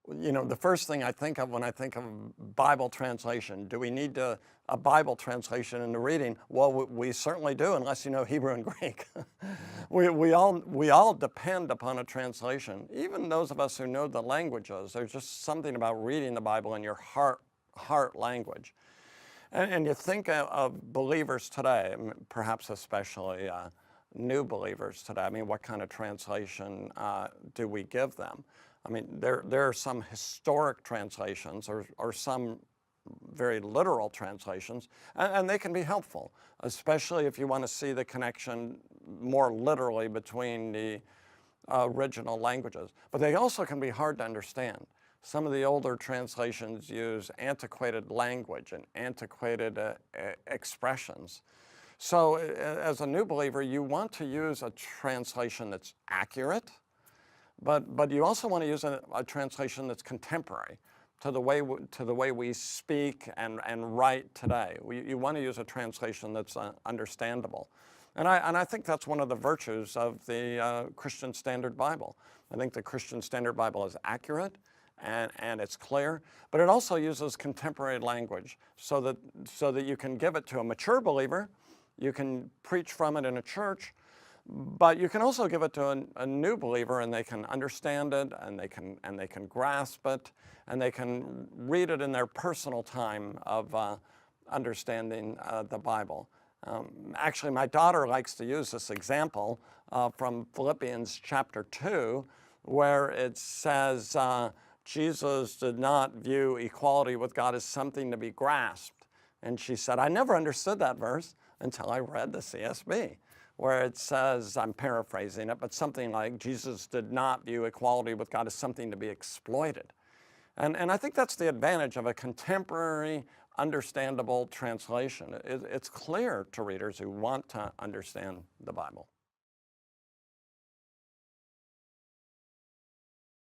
You know, the first thing I think of when I think of Bible translation, do we need a Bible translation in the reading? Well, we certainly do, unless you know Hebrew and Greek. We all depend upon a translation. Even those of us who know the languages, there's just something about reading the Bible in your heart language. And you think of believers today, perhaps especially new believers today. I mean, what kind of translation do we give them? I mean, there are some historic translations or some very literal translations, and they can be helpful, especially if you want to see the connection more literally between the original languages. But they also can be hard to understand. Some of the older translations use antiquated language and antiquated expressions. So as a new believer, you want to use a translation that's accurate, but you also want to use a translation that's contemporary to the way we speak and write today. You want to use a translation that's understandable. And I think that's one of the virtues of the Christian Standard Bible. I think the Christian Standard Bible is accurate and it's clear, but it also uses contemporary language so that you can give it to a mature believer, you can preach from it in a church, but you can also give it to a new believer and they can understand it and they can grasp it and they can read it in their personal time of understanding the Bible. Actually, my daughter likes to use this example from Philippians chapter 2, where it says, Jesus did not view equality with God as something to be grasped. And she said, I never understood that verse until I read the CSB, where it says, I'm paraphrasing it, but something like, Jesus did not view equality with God as something to be exploited. And I think that's the advantage of a contemporary, understandable translation. It's clear to readers who want to understand the Bible.